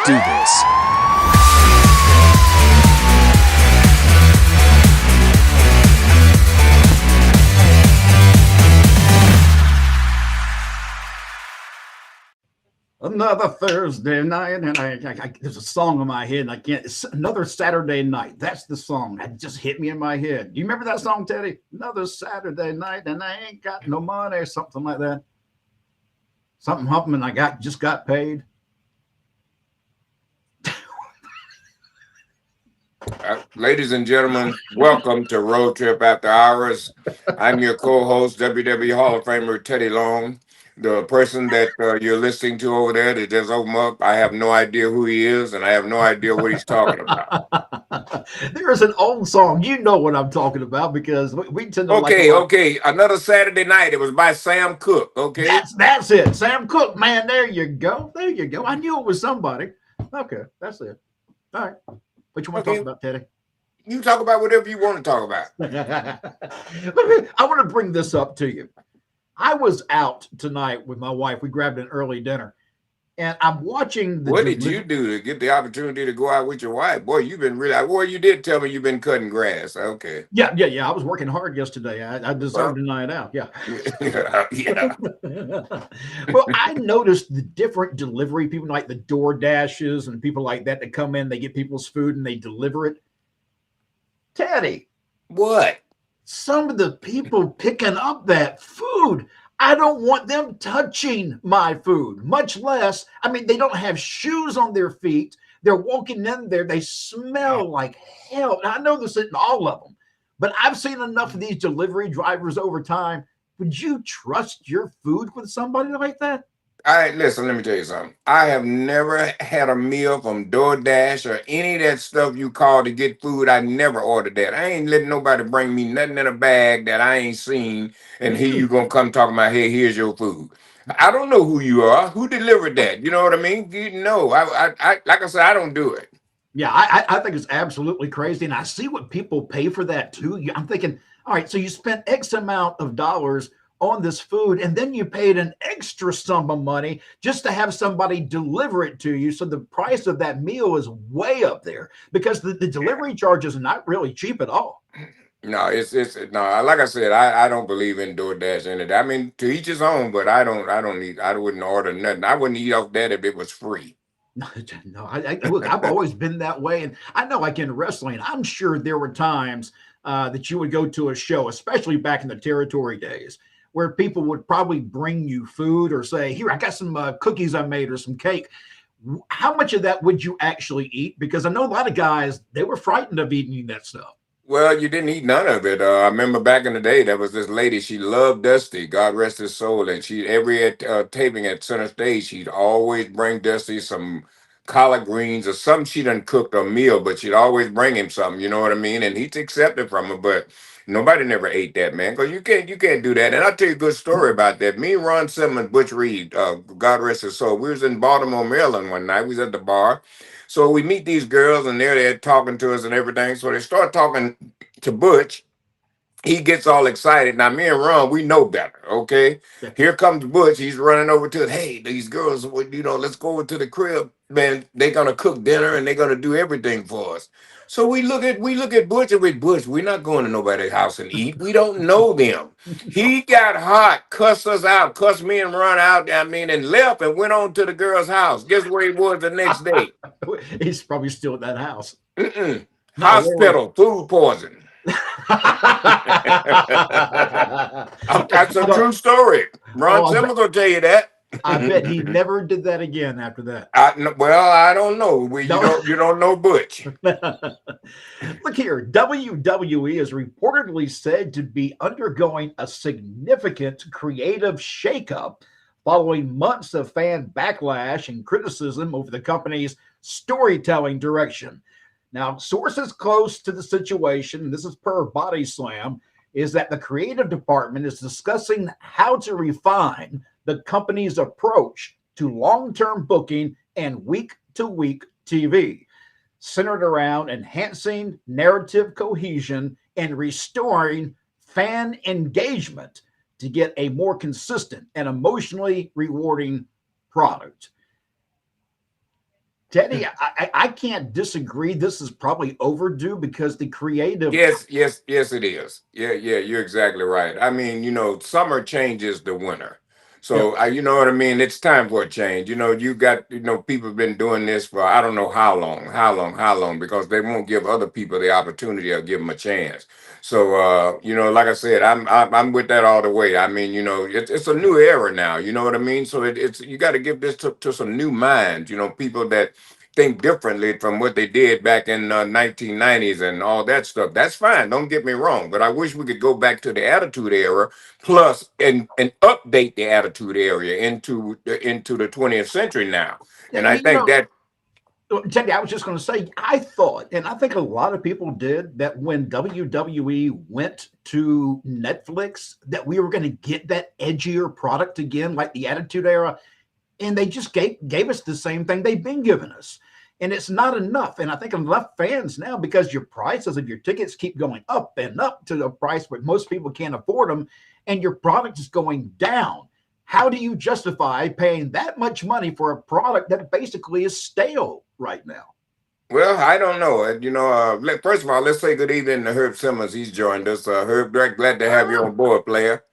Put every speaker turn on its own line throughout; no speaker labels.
do this.
Another Thursday night, and there's a song in my head, and I can't. It's another Saturday night. That's the song. It just hit me in my head. Do you remember that song, Teddy? Another Saturday night, and I ain't got no money, or something like that. Something happened, and I just got paid.
Ladies and gentlemen, welcome to Road Trip After Hours. I'm your co-host, WWE Hall of Famer Teddy Long. The person that you're listening to over there that just opened up, I have no idea who he is, and I have no idea what he's talking about.
There is an old song. You know what I'm talking about because we tend to
Okay. Another Saturday Night. It was by Sam Cooke. Okay.
That's it. Sam Cooke, man. There you go. I knew it was somebody. Okay, that's it. All right. What you want to talk about, Teddy?
You talk about whatever you want to talk about.
I want to bring this up to you. I was out tonight with my wife. We grabbed an early dinner, and I'm watching.
What did you do to get the opportunity to go out with your wife? Boy, you've been really. Well, you did tell me you've been cutting grass. Okay.
Yeah. I was working hard yesterday. I deserved a night out. Yeah.
Yeah.
Well, I noticed the different delivery people, like the DoorDashes and people like that come in. They get people's food and they deliver it. Teddy.
What?
Some of the people picking up that food, I don't want them touching my food, much less, they don't have shoes on their feet. They're walking in there. They smell like hell. And I know this isn't all of them, but I've seen enough of these delivery drivers over time. Would you trust your food with somebody like that?
Listen, let me tell you something. I have never had a meal from DoorDash or any of that stuff you call to get food. I never ordered that. I ain't letting nobody bring me nothing in a bag that I ain't seen, and here you gonna come talking about, hey, here's your food. I don't know who you are. Who delivered that? You know what I mean? I like I said, I don't do it.
Yeah, I think it's absolutely crazy, and I see what people pay for that too. I'm thinking, all right, so you spent X amount of dollars on this food, and then you paid an extra sum of money just to have somebody deliver it to you. So the price of that meal is way up there because the delivery charges are not really cheap at all.
No, it's no. Like I said, I don't believe in DoorDash in it. To each his own, but I wouldn't order nothing. I wouldn't eat off that if it was free.
No, look, I've always been that way, and I know, like in wrestling, I'm sure there were times that you would go to a show, especially back in the territory days, where people would probably bring you food or say, here, I got some cookies I made or some cake. How much of that would you actually eat? Because I know a lot of guys, they were frightened of eating that stuff.
Well, you didn't eat none of it. I remember back in the day, there was this lady, she loved Dusty, God rest his soul. And every taping at Center Stage, she'd always bring Dusty some collard greens or something she done cooked a meal, but she'd always bring him something, you know what I mean? And he'd accept it from her, but nobody never ate that, man, because you can't do that. And I'll tell you a good story about that. Me and Ron Simmons, Butch Reed, God rest his soul, we was in Baltimore, Maryland one night. We was at the bar. So we meet these girls, and they're there talking to us and everything. So they start talking to Butch. He gets all excited. Now, me and Ron, we know better, okay? Here comes Butch. He's running over to, hey, these girls, let's go over to the crib. Man, they're going to cook dinner, and they're going to do everything for us. So we look at Butch, and with Butch, we're not going to nobody's house and eat. We don't know them. He got hot, cussed us out, cussed me and Ron out, and left and went on to the girl's house. Guess where he was the next day?
He's probably still at that house.
Hospital, food poisoning. That's a true story. Ron Simmons will tell you that.
I bet he never did that again after that.
I don't know. You don't know Butch.
Look here, WWE is reportedly said to be undergoing a significant creative shakeup following months of fan backlash and criticism over the company's storytelling direction. Now, sources close to the situation, and this is per Body Slam, is that the creative department is discussing how to refine the company's approach to long-term booking and week-to-week TV, centered around enhancing narrative cohesion and restoring fan engagement to get a more consistent and emotionally rewarding product. Teddy, I can't disagree. This is probably overdue because the creative.
Yes, it is. Yeah, you're exactly right. I mean, summer changes the winter.
Yep.
So you know what I mean? It's time for a change. You got, people have been doing this for I don't know how long, because they won't give other people the opportunity or give them a chance. So like I said, I'm with that all the way. I mean, it's a new era now. You know what I mean? So it's you got to give this to some new minds. People that think differently from what they did back in 1990s and all that stuff. That's fine. Don't get me wrong. But I wish we could go back to the attitude era plus and update the attitude area into the 20th century now.
Yeah,
And I think that
Teddy, I was just going to say, I thought, and I think a lot of people did, that when WWE went to Netflix, that we were going to get that edgier product again, like the Attitude Era, and they just gave us the same thing they've been giving us. And it's not enough. And I think enough fans now, because your prices of your tickets keep going up and up to the price where most people can't afford them, and your product is going down. How do you justify paying that much money for a product that basically is stale right now?
Well, I don't know. First of all, let's say good evening to Herb Simmons. He's joined us. Herb, glad to have you on board, player.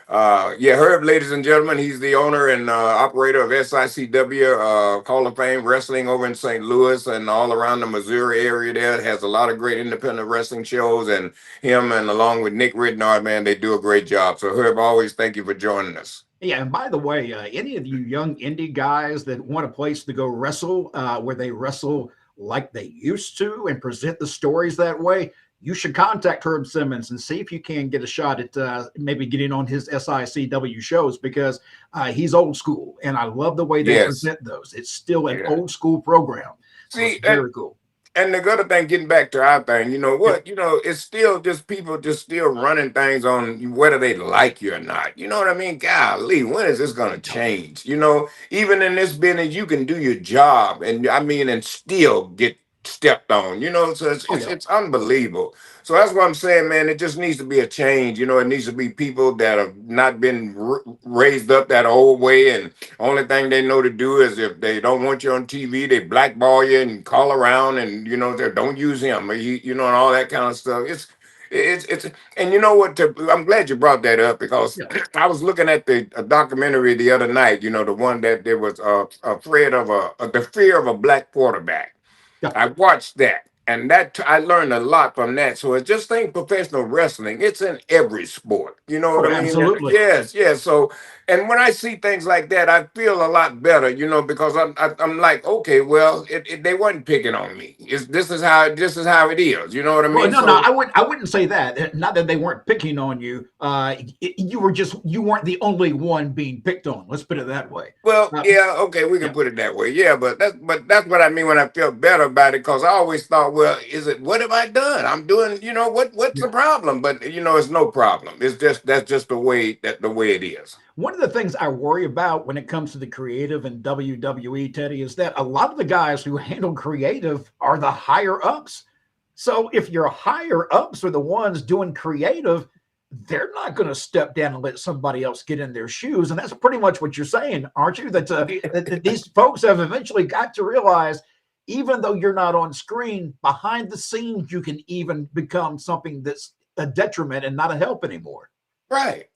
Yeah, Herb, ladies and gentlemen, he's the owner and operator of SICW, Hall of Fame Wrestling over in St. Louis and all around the Missouri area there. Has a lot of great independent wrestling shows, and him and along with Nick Ridnard, man, they do a great job. So Herb, always thank you for joining us.
Yeah, and by the way, any of you young indie guys that want a place to go wrestle, where they wrestle like they used to and present the stories that way, you should contact Herb Simmons and see if you can get a shot at maybe getting on his SICW shows, because he's old school, and I love the way they present those. It's still an old school program. So it's very cool.
And the other thing, getting back to our thing, it's still just people just still running things on whether they like you or not. You know what I mean? Golly, when is this going to change? Even in this business, you can do your job and still get stepped on, so it's unbelievable. So that's what I'm saying, man. It just needs to be a change. It needs to be people that have not been raised up that old way, and only thing they know to do is if they don't want you on TV, they blackball you and call around and they don't use him, and all that kind of stuff. It's and you know what? I'm glad you brought that up, because I was looking at a documentary the other night. The one that there was afraid of the fear of a black quarterback. I watched that, and I learned a lot from that. So it's just think professional wrestling. It's in every sport. You know what I mean?
Absolutely.
Yes. So, and when I see things like that, I feel a lot better. Because I'm like, okay, well, they wasn't picking on me. This is how it is. You know what I mean?
Well, no, I wouldn't say that. Not that they weren't picking on you. You weren't the only one being picked on. Let's put it that way.
Well, okay, we can put it that way. Yeah, but that's what I mean when I feel better about it, because I always thought, well, what have I done? I'm doing, what's the problem? But it's no problem. That's just the way it is.
One of the things I worry about when it comes to the creative in WWE, Teddy, is that a lot of the guys who handle creative are the higher ups. So if your higher ups are the ones doing creative, they're not going to step down and let somebody else get in their shoes. And that's pretty much what you're saying, aren't you? That these folks have eventually got to realize, even though you're not on screen, behind the scenes, you can even become something that's a detriment and not a help anymore.
Right.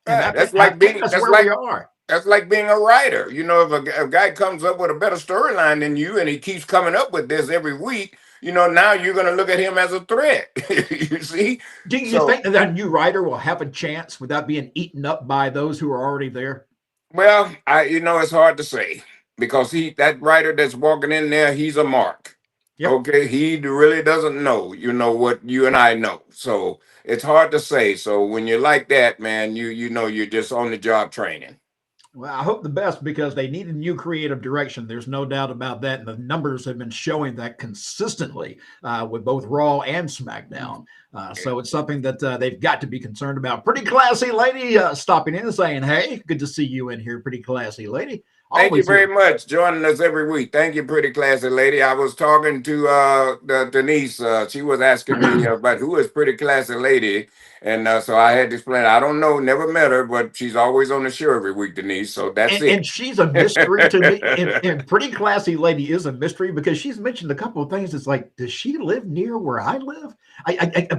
That's like being
a writer. If a guy comes up with a better storyline than you, and he keeps coming up with this every week, now you're going to look at him as a threat. You see?
Do you think that a new writer will have a chance without being eaten up by those who are already there?
Well, it's hard to say, because that writer that's walking in there, he's a mark. Yep. Okay, he really doesn't know, what you and I know. So it's hard to say. So when you're like that, man, you're just on the job training.
Well, I hope the best, because they need a new creative direction. There's no doubt about that. And the numbers have been showing that consistently with both Raw and SmackDown. So it's something that they've got to be concerned about. Pretty classy lady stopping in and saying, hey, good to see you in here. Pretty classy lady.
Thank you
Always
very
here.
much joining us every week. Thank you, pretty classy lady. I was talking to Denise. She was asking me about who is pretty classy lady, and so I had to explain. I don't know, never met her, but she's always on the show every week, Denise. So that's
And
it.
she's a mystery to me. And pretty classy lady is a mystery because she's mentioned a couple of things. It's like, does she live near where I live?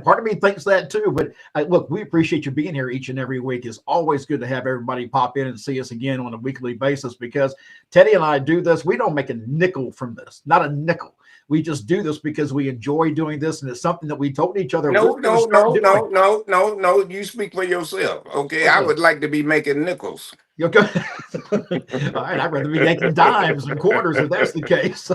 Part of me thinks that too. But look, we appreciate you being here each and every week. It's always good to have everybody pop in and see us again on a weekly basis because Teddy and I do this. We don't make a nickel from this, not a nickel. We just do this because we enjoy doing this, and it's something that we told each other
No,
we're going to
no,
start
no,
doing.
no, no, no, no. You speak for yourself. Okay. I
Okay.
would like to be making nickels.
You okay? All right, I'd rather be making dimes and quarters if that's the case.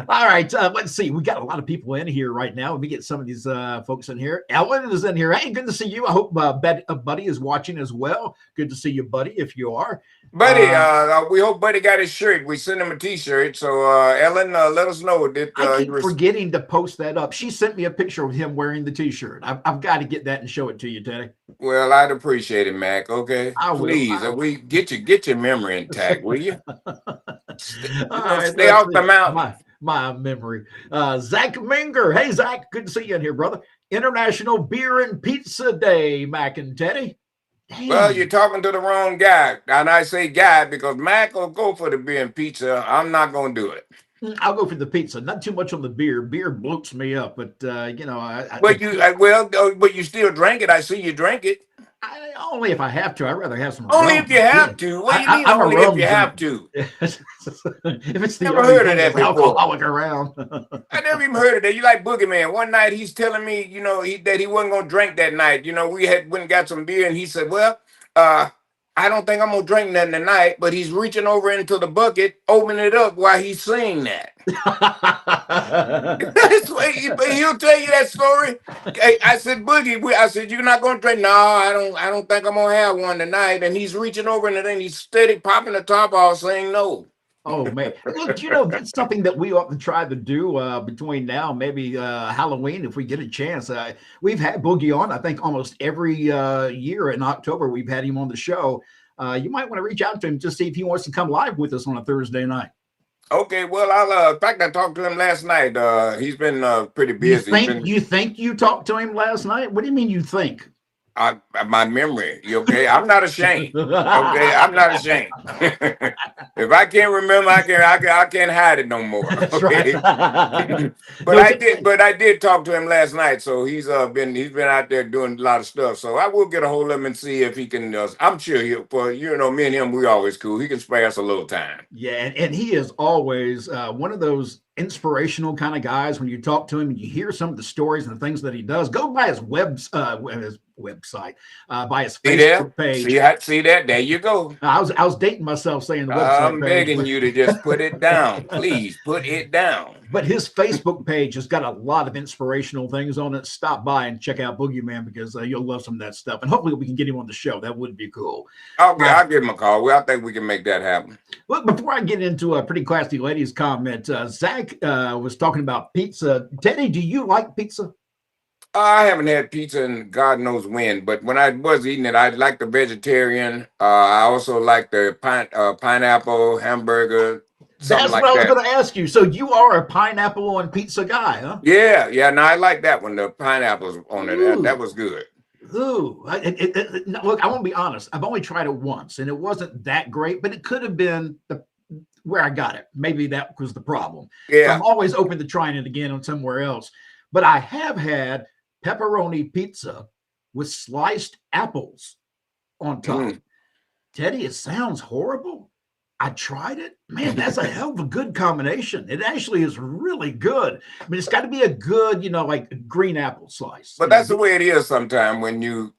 All right, let's see. We got a lot of people in here right now. Let me get some of these folks in here. Ellen is in here. Hey, good to see you. I hope Buddy is watching as well. Good to see you, Buddy, if you are.
Buddy, we hope Buddy got his shirt. We sent him a T-shirt. So, Ellen, let us know that
I
he
keep forgetting to post that up. She sent me a picture of him wearing the T-shirt. I've got to get that and show it to you, Teddy.
Well, I'd appreciate it, Mac. Okay,
I will.
please, we get your memory intact, will you?
All right,
Stay
let's
off
see.
the mountain.
My memory. Zach Minger. Hey, Zach, good to see you in here, brother. International Beer and Pizza Day, Mac and Teddy.
Well, you're talking to the wrong guy, and I say guy because Mac will go for the beer and pizza. I'm not gonna do it.
I'll go for the pizza. Not too much on the beer. Beer bloats me up, but
But you still drink it. I see you drink it.
Only if I have to. I'd rather have some
Only
rum.
if you have to. What do you mean
I'm a
only if
rum
you have
drinker.
to?
If it's the
Never
only
heard of
thing
that
that's
before.
alcoholic around.
I never even heard of that. You like Boogeyman. One night he's telling me, that he wasn't gonna drink that night. We had went and got some beer, and he said, "Well, uh, I don't think I'm gonna drink nothing tonight." But he's reaching over into the bucket, opening it up while he's saying that. That's why he'll tell you that story. I said, Boogie, I said, you're not gonna drink? No, I don't think I'm gonna have one tonight. And he's reaching over and then he's steady popping the top off, saying no.
Oh man, look, that's something that we ought to try to do between now and maybe Halloween if we get a chance. We've had Boogie on, I think, almost every year in October. We've had him on the show. You might want to reach out to him to see if he wants to come live with us on a Thursday night.
Okay, well, I'll in fact I talked to him last night. He's been pretty busy.
You think you talked to him last night? What do you mean you think?
My memory. You okay? I'm not ashamed. Okay, I'm not ashamed. If I can't remember, I can't hide it no more. Okay.
Right.
But I did talk to him last night, so he's been out there doing a lot of stuff. So I will get a hold of him and see if he can. I'm sure me and him, we always cool. He can spare us a little time.
Yeah, and he is always one of those inspirational kind of guys. When you talk to him and you hear some of the stories and the things that he does, go by his website, by his Facebook page.
See that? There you go.
I was dating myself saying the website.
I'm begging you to just put it down, please. Put it down.
But his Facebook page has got a lot of inspirational things on it. Stop by and check out Boogeyman because you'll love some of that stuff. And hopefully we can get him on the show. That would be cool.
Okay, I'll give him a call. Well, I think we can make that happen.
Look, before I get into a pretty classy lady's comment, Zach was talking about pizza. Teddy, do you like pizza?
I haven't had pizza in God knows when, but when I was eating it, I liked the vegetarian. I also like the pineapple hamburger.
That's what I was going to ask you. So you are a pineapple on pizza guy, huh?
Yeah. No, I like that one. The pineapples on it. That was good.
Ooh, look, I won't be honest. I've only tried it once, and it wasn't that great, but it could have been where I got it. Maybe that was the problem.
Yeah.
So I'm always open to trying it again on somewhere else. But I have had pepperoni pizza with sliced apples on top. Teddy, it sounds horrible. I tried it. Man, that's a hell of a good combination. It actually is really good. I mean, it's got to be a good, like green apple slice.
But that's the way it is sometimes when you,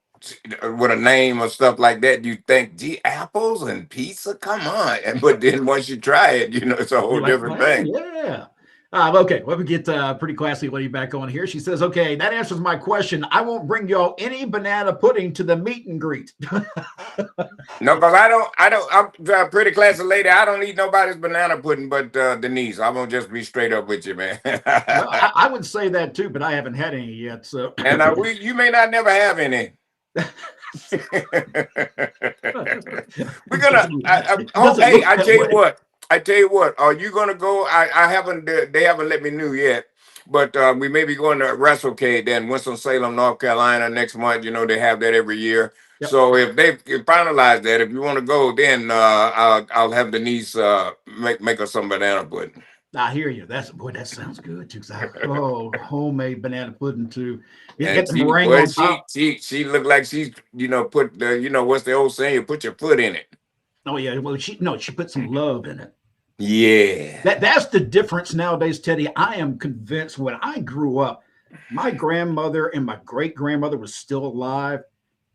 with a name or stuff like that, you think, gee, apples and pizza? Come on. But then once you try it, it's a whole different thing.
Yeah. Okay, let me get pretty classy lady back on here. She says, okay, that answers my question. I won't bring y'all any banana pudding to the meet and greet.
No, because I'm a pretty classy lady. I don't eat nobody's banana pudding but Denise. I'm going to just be straight up with you, man.
Well, I would say that too, but I haven't had any yet. So,
and you may not never have any. We're gonna.
It doesn't
Hey,
look that way.
I tell you what. Are you gonna go? I haven't. They haven't let me know yet. But we may be going to WrestleCade then, Winston Salem, North Carolina, next month. You know they have that every year.
Yep.
So if they finalize that, if you want to go, then I'll have Denise make us some banana pudding.
I hear you. That sounds good too. Homemade banana pudding too. You
And
get the meringue on top.
she looked like she's put the what's the old saying? You put your foot in it.
Oh yeah. Well, she put some love in it.
Yeah.
That's the difference nowadays, Teddy. I am convinced when I grew up, my grandmother and my great grandmother was still alive,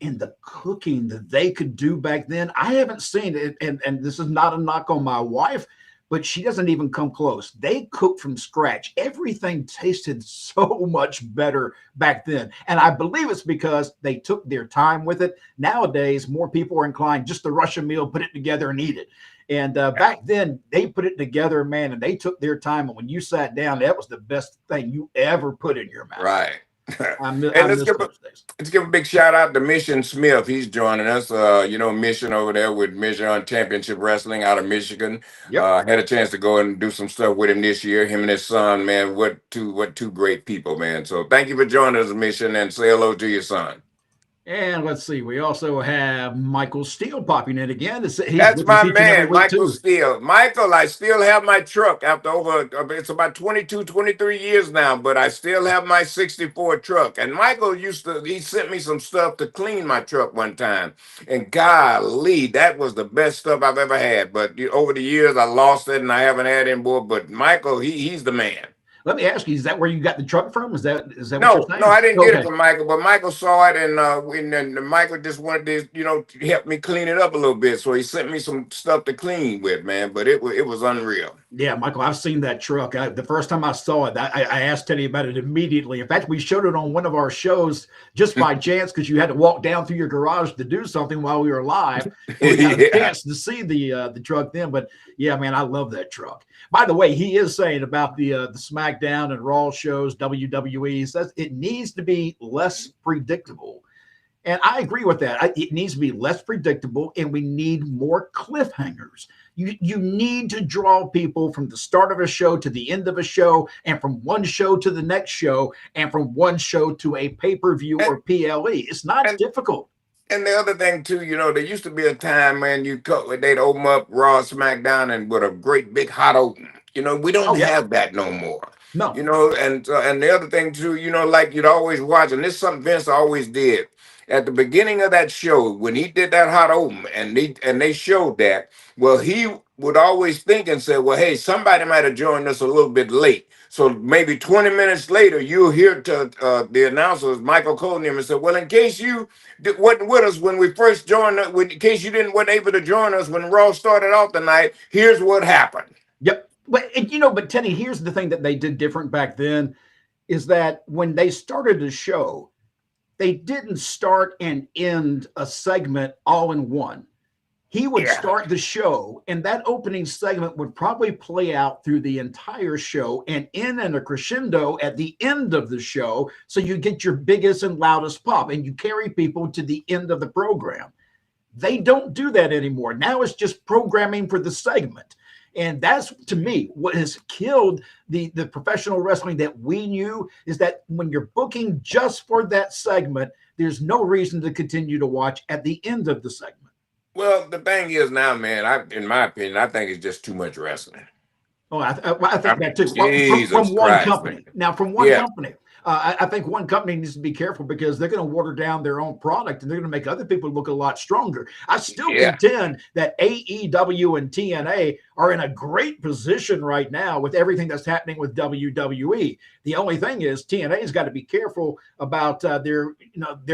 and the cooking that they could do back then, I haven't seen it. And this is not a knock on my wife, but she doesn't even come close. They cooked from scratch. Everything tasted so much better back then. And I believe it's because they took their time with it. Nowadays, more people are inclined just to rush a meal, put it together, and eat it. And back then, they put it together, man, and they took their time. And when you sat down, that was the best thing you ever put in your mouth.
Right.
I
And
miss those days.
let's give a big shout out to Mission Smith. He's joining us. Mission over there with Mission Championship Wrestling out of Michigan.
Yep.
Had a chance to go and do some stuff with him this year. Him and his son, man. What two great people, man. So thank you for joining us, Mission, and say hello to your son.
And let's see, we also have Michael Steele popping in again. He's
That's
with us
my
each and every
man,
week
Michael
too.
Steele. Michael, I still have my truck after it's about 22, 23 years now, but I still have my 64 truck. And Michael he sent me some stuff to clean my truck one time. And golly, that was the best stuff I've ever had. But over the years, I lost it and I haven't had it anymore. But Michael, he's the man.
Let me ask you: is that where you got the truck from? Is that what you're saying?
No, I didn't get it
Okay.
from Michael, but Michael saw it, and Michael just wanted to help me clean it up a little bit. So he sent me some stuff to clean with, man. But it was unreal.
Yeah, Michael, I've seen that truck. The first time I saw it, I asked Teddy about it immediately. In fact, we showed it on one of our shows just by chance because you had to walk down through your garage to do something while we were live. And we got a chance to see the truck then. But yeah, man, I love that truck. By the way, he is saying about the SmackDown and Raw shows, WWE, he says it needs to be less predictable. And I agree with that. It needs to be less predictable, and we need more cliffhangers. You need to draw people from the start of a show to the end of a show, and from one show to the next show, and from one show to a pay-per-view or PLE. It's not difficult.
And the other thing too, there used to be a time, man, they'd open up Raw, SmackDown, and with a great big hot open. We don't have that no more.
No.
And the other thing too, like you'd always watch, and this is something Vince always did. At the beginning of that show, when he did that hot open, and they showed that, well, he would always think and say, well, hey, somebody might have joined us a little bit late. So maybe 20 minutes later, you'll hear the announcers, Michael calling him and said, well, in case you wasn't with us when we first joined, in case you weren't able to join us when Raw started off the night, here's what happened.
Yep. But Teddy, here's the thing that they did different back then is that when they started the show, they didn't start and end a segment all in one. He would start the show, and that opening segment would probably play out through the entire show and end in a crescendo at the end of the show. So you get your biggest and loudest pop, and you carry people to the end of the program. They don't do that anymore. Now it's just programming for the segment. And that's, to me, what has killed the professional wrestling that we knew is that when you're booking just for that segment, there's no reason to continue to watch at the end of the segment.
Well, the thing is now, man, in my opinion, I think it's just too much wrestling.
Oh, I think that too. From one
Christ,
company.
man.
Now, from one company. I think one company needs to be careful because they're going to water down their own product and they're going to make other people look a lot stronger. I still contend that AEW and TNA are in a great position right now with everything that's happening with WWE. The only thing is TNA has got to be careful about their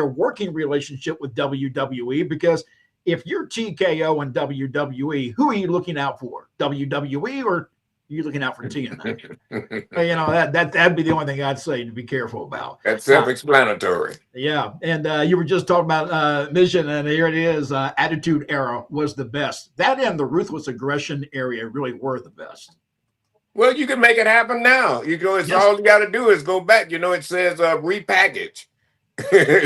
working relationship with WWE, because if you're TKO and WWE, who are you looking out for? WWE or you looking out for TNA? That'd be the only thing I'd say to be careful about.
That's self-explanatory.
And you were just talking about Mission, and here it is. Attitude Era was the best. That and the Ruthless Aggression area really were the best.
Well, you can make it happen now. It's all you got to do is go back. It says repackage.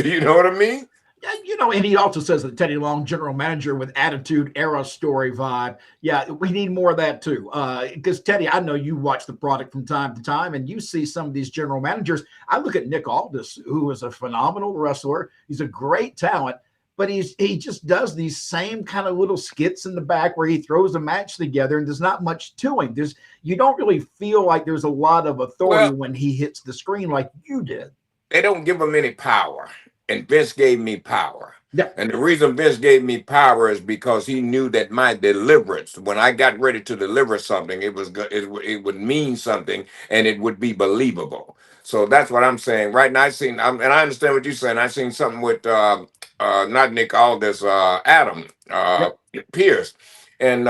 You know what I mean?
Yeah, and he also says that Teddy Long, general manager with attitude, era, story, vibe. Yeah, we need more of that too. Because Teddy, I know you watch the product from time to time, and you see some of these general managers. I look at Nick Aldis, who is a phenomenal wrestler. He's a great talent, but he just does these same kind of little skits in the back where he throws a match together, and there's not much to him. You don't really feel like there's a lot of authority
Well,
when he hits the screen like you did.
they don't give him any power. And Vince gave me power.
Yeah,
And the reason Vince gave me power is because he knew that my deliverance, when I got ready to deliver something, it would mean something and it would be believable. So that's what I'm saying. Right now, and I understand what you're saying. I seen something with not Nick Aldis, Adam
yeah,
Pierce, and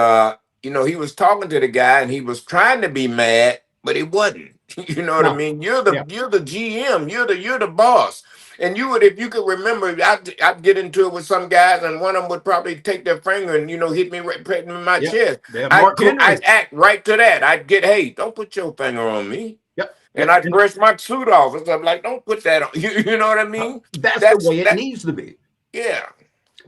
he was talking to the guy and he was trying to be mad, but he wasn't. You know what I
no,
mean? You're the GM. You're the boss. And you would, if you could remember, I'd get into it with some guys, and one of them would probably take their finger and hit me right in my
yeah,
chest.
yeah. Mark Henry.
I'd act right to that. I'd get, hey, don't put your finger on me,
Yep,
and
yep.
I'd
And
brush my suit off and stuff like, don't put that on. You know what I mean?
that's the
That's
way it
that.
needs to be.
Yeah.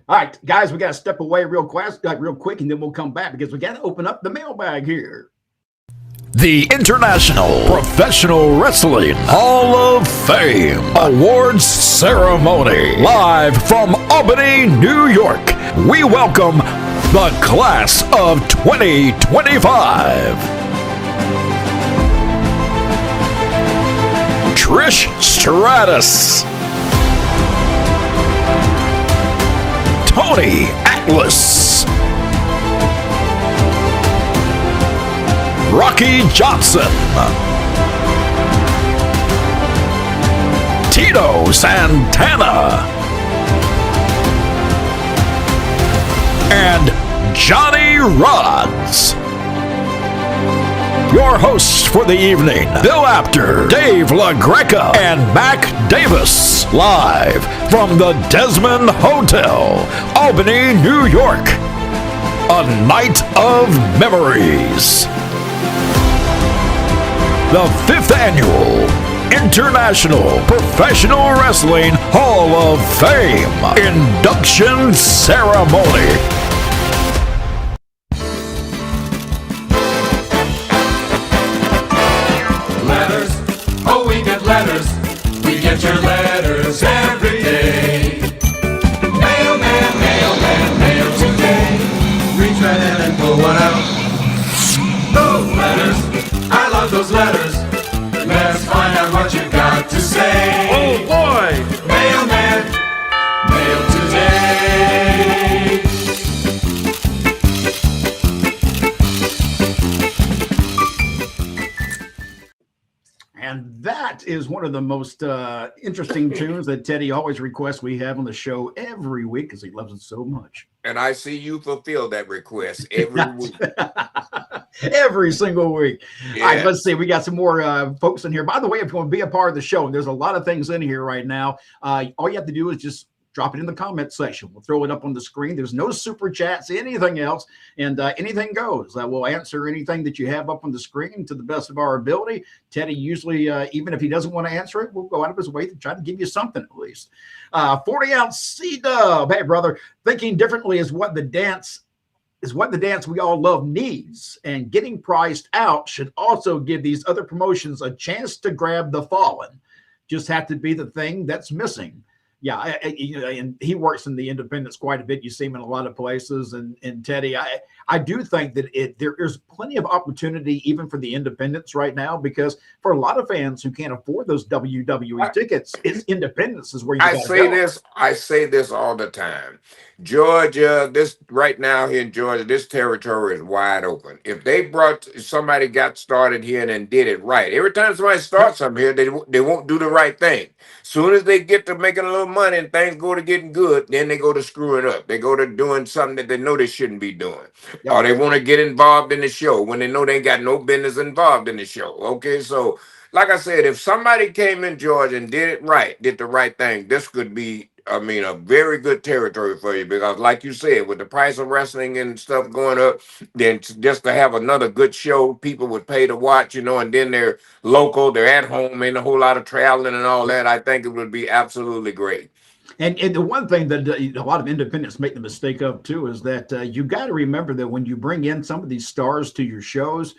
All right, guys, we got to step away real quick, and then we'll come back because we got to open up the mailbag here.
The International Professional Wrestling Hall of Fame Awards Ceremony. Live from Albany, New York. We welcome the class of 2025. Trish Stratus. Tony Atlas. Rocky Johnson, Tito Santana, and Johnny Rods. Your hosts for the evening, Bill Apter, Dave LaGreca, and Mac Davis. Live from the Desmond Hotel, Albany, New York. A night of memories. The 5th Annual International Professional Wrestling Hall of Fame Induction Ceremony.
Letters, oh we get letters, we get your letters every day. Mailman, mailman, mail today. Reach right in and pull one out. Those letters, I love those letters. Let's find out what you got to say.
Oh boy!
Mailman, mail today.
And that is one of the most interesting tunes that Teddy always requests we have on the show every week because he loves it so much.
And I see you fulfill that request every week.
Every single week.
Yeah.
All right, let's see. We got some more folks in here. By the way, if you want to be a part of the show, and there's a lot of things in here right now, all you have to do is just drop it in the comment section. We'll throw it up on the screen. There's no super chats, anything else, and anything goes. We'll answer anything that you have up on the screen to the best of our ability. Teddy usually, even if he doesn't want to answer it, we'll go out of his way to try to give you something at least. 40-ounce C-Dub. Hey, brother, thinking differently is what the dance we all love needs, and getting priced out should also give these other promotions a chance to grab the fallen. Just have to be the thing that's missing. Yeah, and he works in the independents quite a bit. You see him in a lot of places. And Teddy, I do think that there's plenty of opportunity even for the independents right now, because for a lot of fans who can't afford those WWE tickets, independents is where you
I say this all the time. Georgia, this right now here in Georgia, this territory is wide open. If somebody got started here and then did it right, every time somebody starts something here, they won't do the right thing. Soon as they get to making a little money and things go to getting good, then they go to screwing up. They go to doing something that they know they shouldn't be doing. Yep. Or they want to get involved in the show when they know they ain't got no business involved in the show. Okay, so like I said, if somebody came in Georgia and did it right, did the right thing, this could be a very good territory for you because, like you said, with the price of wrestling and stuff going up, then just to have another good show, people would pay to watch, and then they're local, they're at home, ain't a whole lot of traveling and all that. I think it would be absolutely great.
And the one thing that a lot of independents make the mistake of too is that you got to remember that when you bring in some of these stars to your shows,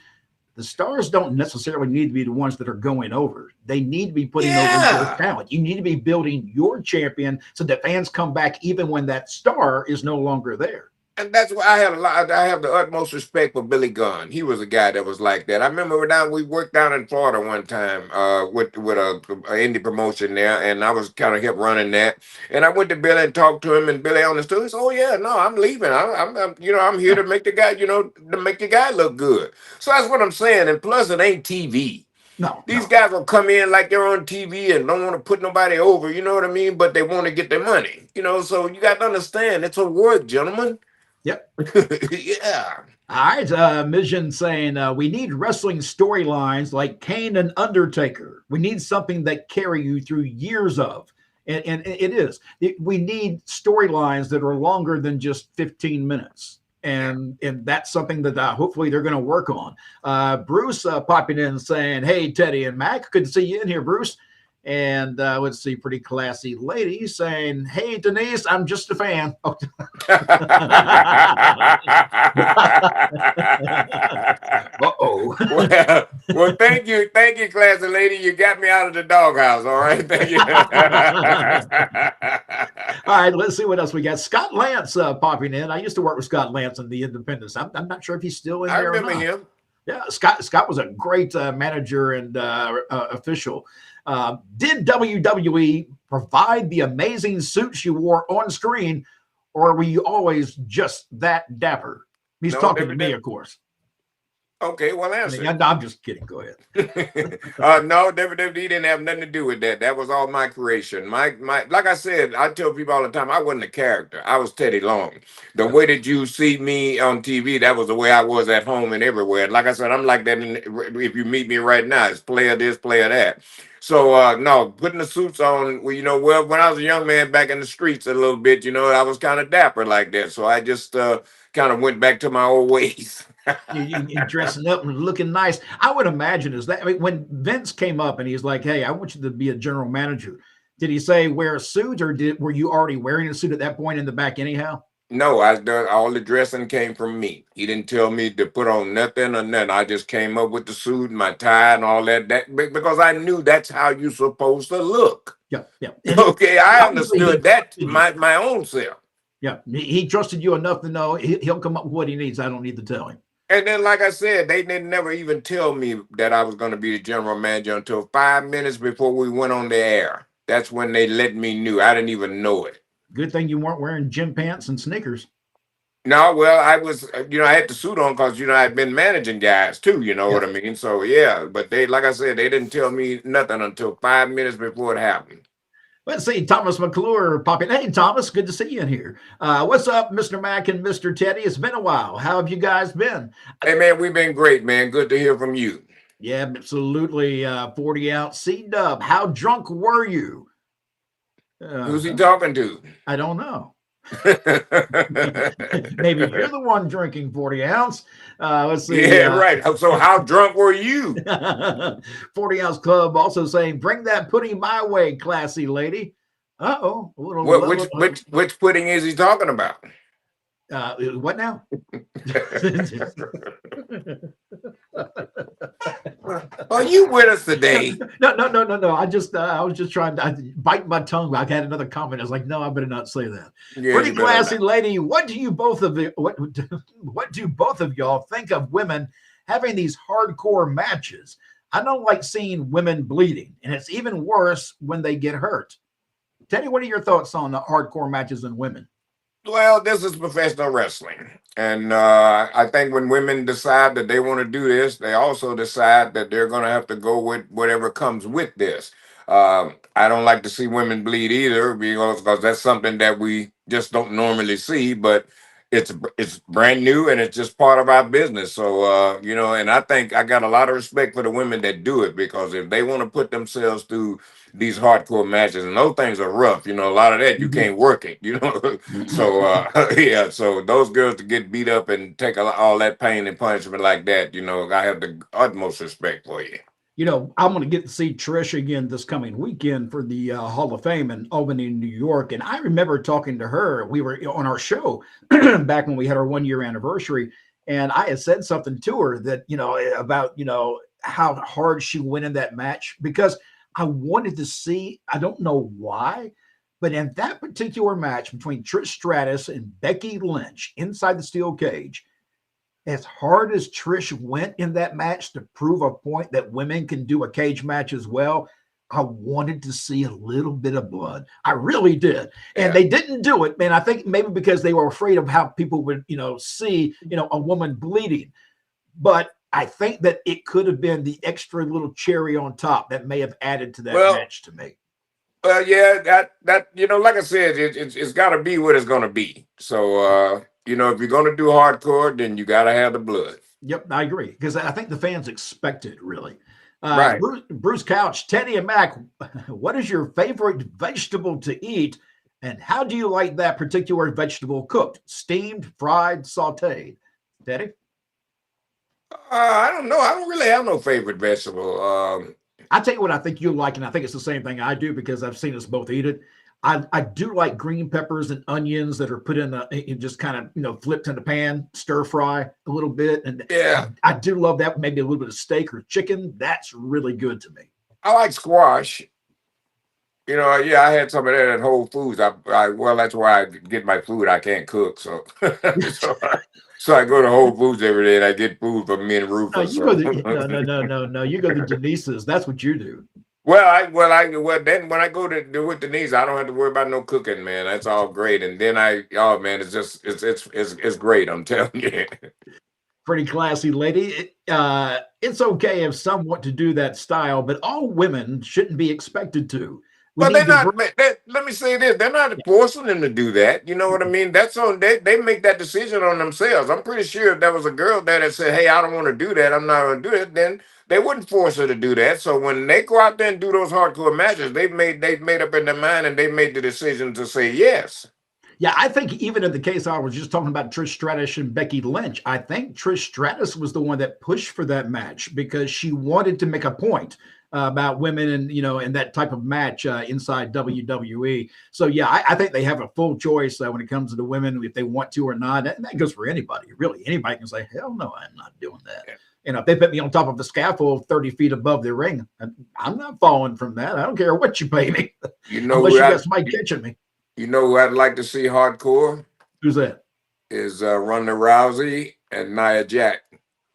the stars don't necessarily need to be the ones that are going over. They need to be putting over your talent. You need to be building your champion so that fans come back even when that star is no longer there.
And that's why I have the utmost respect for Billy Gunn. He was a guy that was like that. I remember we worked down in Florida one time with a indie promotion there, and I was kind of helped running that. And I went to Billy and talked to him, and Billy understood. He said, "Oh yeah, no, I'm leaving. I'm here to make the guy, to make the guy look good." So that's what I'm saying. And plus, it ain't TV.
No,
These guys will come in like they're on TV and don't want to put nobody over, you know what I mean? But they want to get their money, so you got to understand it's a work, gentlemen.
Yep.
Yeah.
All right. Mission saying we need wrestling storylines like Kane and Undertaker. We need something that carry you through years of. And it is. We need storylines that are longer than just 15 minutes. And that's something that hopefully they're going to work on. Bruce popping in saying, "Hey, Teddy and Mac, good to see you in here, Bruce." And let's see, pretty classy lady saying, "Hey, Denise, I'm just a fan." Oh. Uh-oh.
Well, thank you, classy lady. You got me out of the doghouse. All right, thank you.
All right, let's see what else we got. Scott Lance popping in. I used to work with Scott Lance in the Independents. I'm not sure if he's still in there.
I remember him.
Yeah, Scott was a great manager and official. Did WWE provide the amazing suits you wore on screen, or were you always just that dapper? He's talking to me, of course.
Okay, well, answer.
I'm just kidding. Go ahead.
No, WWE didn't have nothing to do with that. That was all my creation. My like I said, I tell people all the time, I wasn't a character. I was Teddy Long. The way that you see me on TV, that was the way I was at home and everywhere. Like I said, I'm like that. If you meet me right now, it's player this, player that. So no, putting the suits on. Well, when I was a young man back in the streets a little bit, I was kind of dapper like that. So I just kind of went back to my old ways.
you dressing up and looking nice. I would imagine when Vince came up and he's like, "Hey, I want you to be a general manager." Did he say wear a suit, or were you already wearing a suit at that point in the back anyhow?
No, all the dressing came from me. He didn't tell me to put on nothing or nothing. I just came up with the suit and my tie and all that because I knew that's how you're supposed to look.
Yeah.
Okay, I understood that my own self.
Yeah, he trusted you enough to know he'll come up with what he needs. I don't need to tell him.
And then, like I said, they didn't never even tell me that I was going to be the general manager until 5 minutes before we went on the air. That's when they let me know. I didn't even know it.
Good thing you weren't wearing gym pants and sneakers.
No, well, I was, I had the suit on because, I'd been managing guys too, what I mean? So, yeah, but like I said, they didn't tell me nothing until 5 minutes before it happened.
Let's see, Thomas McClure popping. Hey, Thomas, good to see you in here. What's up, Mr. Mack and Mr. Teddy? It's been a while. How have you guys been?
Hey, man, we've been great, man. Good to hear from you.
Yeah, absolutely. 40 out. C-Dub, how drunk were you?
Who's he talking to?
I don't know. Maybe you're the one drinking 40 ounce. Let's see.
Yeah, right. So how drunk were you?
40 ounce club also saying, "Bring that pudding my way, classy lady." Uh-oh.
Which pudding is he talking about?
What now?
Are you with us today?
No. I was just trying to bite my tongue. I had another comment. I was like, no, I better not say that. Yeah, pretty classy lady. What do both of y'all think of women having these hardcore matches? I don't like seeing women bleeding, and it's even worse when they get hurt. Teddy, what are your thoughts on the hardcore matches and women?
Well, this is professional wrestling. And I think when women decide that they want to do this, they also decide that they're going to have to go with whatever comes with this. I don't like to see women bleed either because that's something that we just don't normally see. But it's brand new and it's just part of our business. So and I think I got a lot of respect for the women that do it, because if they want to put themselves through these hardcore matches, and those things are rough, a lot of that you can't work it, So yeah, so those girls to get beat up and take all that pain and punishment like that, I have the utmost respect for you.
I'm going to get to see Trish again this coming weekend for the Hall of Fame in Albany, New York. And I remember talking to her. We were on our show back when we had our 1-year anniversary. And I had said something to her that, about, how hard she went in that match, because I wanted to see, I don't know why, but in that particular match between Trish Stratus and Becky Lynch inside the steel cage, as hard as Trish went in that match to prove a point that women can do a cage match as well, I wanted to see a little bit of blood. I really did. And they didn't do it, man. I think maybe because they were afraid of how people would, see, a woman bleeding. But I think that it could have been the extra little cherry on top that may have added to that match to me.
Yeah, that like I said, it's got to be what it's going to be. So, if you're going to do hardcore, then you got to have the blood.
Yep, I agree, because I think the fans expect it, really.
Right.
Bruce Couch, Teddy and Mac, what is your favorite vegetable to eat, and how do you like that particular vegetable cooked? Steamed, fried, sauteed? Teddy?
I don't know. I don't really have no favorite vegetable.
I'll tell you what I think you like, and I think it's the same thing I do because I've seen us both eat it. I do like green peppers and onions that are put in just kind of flipped in the pan, stir fry a little bit. And I do love that. Maybe a little bit of steak or chicken. That's really good to me.
I like squash. I had some of that at Whole Foods. Well, that's why I get my food. I can't cook, so so I go to Whole Foods every day and I get food from me and Rufus.
No, you go to Denise's. That's what you do.
Then when I go to with Denise, I don't have to worry about no cooking, man. That's all great. And then it's great. I'm telling you.
Pretty classy lady. It's okay if some want to do that style, but all women shouldn't be expected to.
Well, they're not. Let me say this: they're not forcing them to do that. You know what I mean? That's on. They make that decision on themselves. I'm pretty sure if there was a girl there that said, "Hey, I don't want to do that. I'm not going to do it," then they wouldn't force her to do that. So when they go out there and do those hardcore matches, they've made up in their mind and they made the decision to say yes.
Yeah, I think even in the case I was just talking about Trish Stratus and Becky Lynch, I think Trish Stratus was the one that pushed for that match because she wanted to make a point about women and in that type of match inside WWE. So yeah, I think they have a full choice when it comes to the women if they want to or not, and that goes for anybody. Really, anybody can say, "Hell no, I'm not doing that." Yeah. If they put me on top of a scaffold 30 feet above the ring, I'm not falling from that. I don't care what you pay me, unless you got somebody catching me.
You know who I'd like to see hardcore?
Who's that?
Is Ronda Rousey and Nia Jax.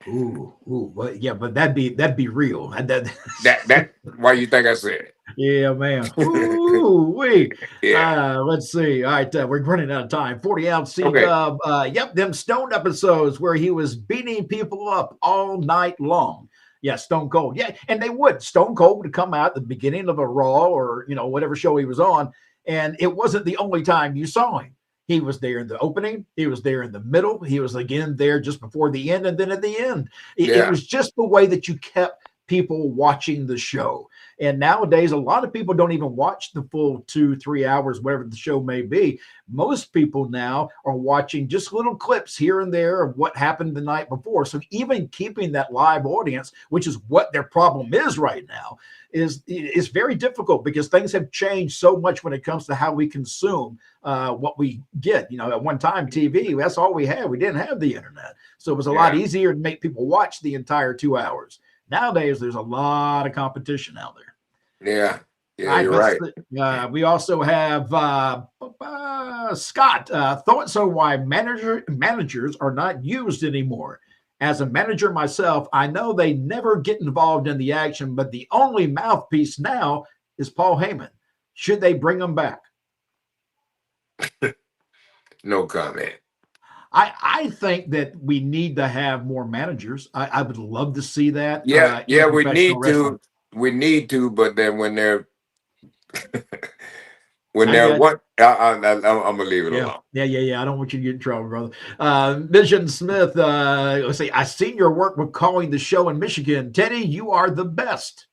But yeah, but that'd be real.
That why you think I said it?
Yeah, man. Ooh,
yeah.
Let's see. All right, we're running out of time. 40-ounce C-Dub. Yep, them Stone episodes where he was beating people up all night long. Yeah, Stone Cold. Yeah, and they would. Stone Cold would come out at the beginning of a Raw or whatever show he was on, and it wasn't the only time you saw him. He was there in the opening. He was there in the middle. He was again there just before the end, and then at the end. It was just the way that you kept people watching the show. And nowadays, a lot of people don't even watch the full 2-3 hours, whatever the show may be. Most people now are watching just little clips here and there of what happened the night before. So even keeping that live audience, which is what their problem is right now, is very difficult because things have changed so much when it comes to how we consume what we get. At one time, TV, that's all we had. We didn't have the internet. So it was a lot easier to make people watch the entire 2 hours. Nowadays, there's a lot of competition out there.
Yeah, you're right.
We also have Scott. Thoughts on why managers are not used anymore. As a manager myself, I know they never get involved in the action, but the only mouthpiece now is Paul Heyman. Should they bring him back?
No comment.
I think that we need to have more managers. I would love to see that.
We need to. We need to, but then when When
I
they're
got
what, I'm gonna leave it
yeah.
alone.
I don't want you to get in trouble, brother. Vision Smith, let's see. I seen your work with calling the show in Michigan. Teddy, you are the best.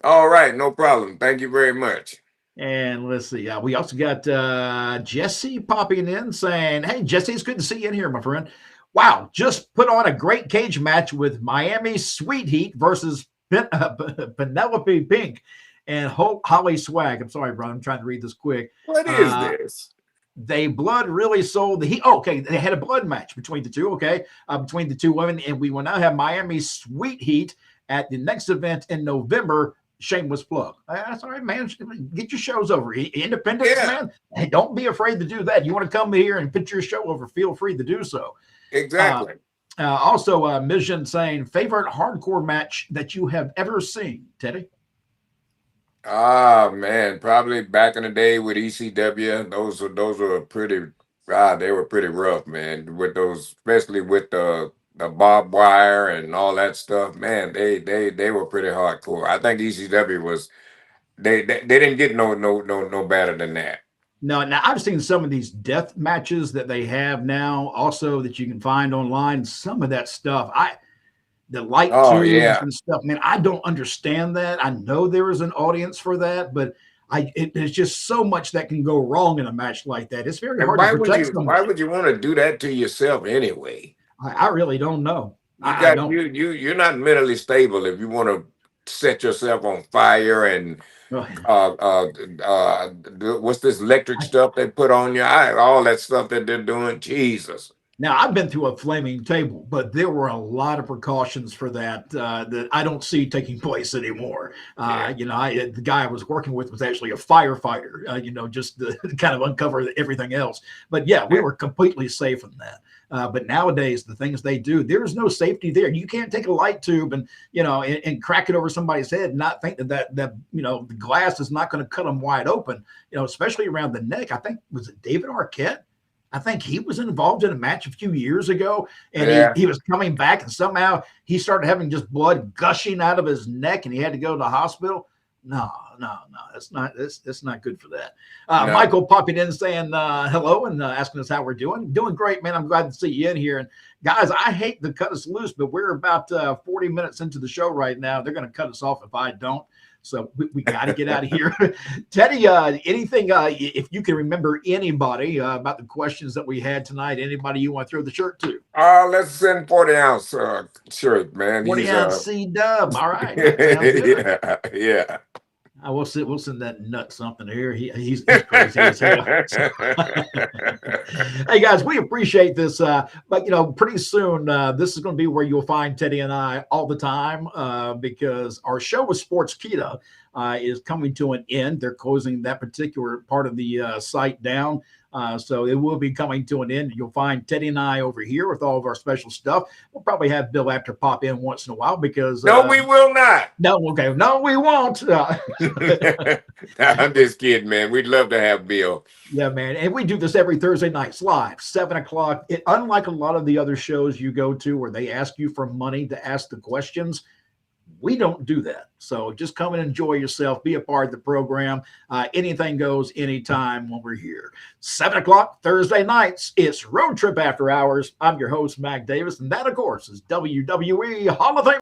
All right, no problem. Thank you very much.
And let's see. We also got Jesse popping in saying, "Hey, Jesse, it's good to see you in here, my friend. Wow, just put on a great cage match with Miami Sweet Heat versus Penelope Pink and Holly Swag." I'm sorry, brother. I'm trying to read this quick.
What is this?
They blood really sold the heat. Oh, okay, they had a blood match between the two. Okay, between the two women, and we will now have Miami Sweet Heat at the next event in November. Shameless plug. That's all right, man. Get your shows over. Independence,
Yeah,
man. Hey, don't be afraid to do that. You want to come here and put your show over? Feel free to do so. Uh,
exactly.
also, Mission saying favorite hardcore match that you have ever seen, Teddy.
Ah, man, probably back in the day with ECW, those were pretty. They were pretty rough, man. With those, especially with the barbed wire and all that stuff, man. They were pretty hardcore. I think ECW was they didn't get no better than that.
No, now I've seen some of these death matches that they have now, also that you can find online. Some of that stuff, the light
Oh
tubes
yeah,
and stuff, man, I don't understand that. I know there is an audience for that, but there's just so much that can go wrong in a match like that. It's very
and
hard to protect
why
somebody.
would you want to do that to yourself anyway?
I really don't know.
You
I
got
don't.
you're not mentally stable if you want to set yourself on fire and
Well,
uh, uh, what's this electric stuff they put on you? All that stuff that they're doing. Jesus.
now I've been through a flaming table, but there were a lot of precautions for that that I don't see taking place anymore.
Yeah.
The guy I was working with was actually a firefighter. Just to kind of uncover everything else. But yeah, we were completely safe in that. But nowadays, the things they do, there's no safety there. You can't take a light tube and crack it over somebody's head and not think that the glass is not going to cut them wide open. Especially around the neck. I think was it David Arquette? I think he was involved in a match a few years ago, and
Yeah.
he was coming back, and somehow he started having just blood gushing out of his neck, and he had to go to the hospital. No, that's not good for that.
No.
Michael popping in saying hello and asking us how we're doing. Doing great, man. I'm glad to see you in here. And guys, I hate to cut us loose, but we're about 40 minutes into the show right now. They're going to cut us off if I don't. So we got to get out of here. Teddy, anything, if you can remember anybody about the questions that we had tonight, anybody you want to throw the shirt to?
Let's send 40-ounce shirt, man.
40
He's
ounce C-Dub. All right. That sounds good.
yeah.
We'll send that nut something here. He's crazy as hell. Hey guys, we appreciate this. But pretty soon this is going to be where you'll find Teddy and I all the time because our show with Sportskeeda is coming to an end. They're closing that particular part of the site down. So it will be coming to an end. You'll find Teddy and I over here with all of our special stuff. We'll probably have Bill Apter pop in once in a while because
no, we will not.
No, okay, no, we won't.
I'm just kidding, man. We'd love to have Bill.
Yeah, man. And we do this every Thursday nights live, 7:00. Unlike a lot of the other shows you go to where they ask you for money to ask the questions, we don't do that. So just come and enjoy yourself. Be a part of the program. Anything goes anytime when we're here. 7:00 Thursday nights. It's Road Trip After Hours. I'm your host, Mac Davis. And that, of course, is WWE Hall of Fame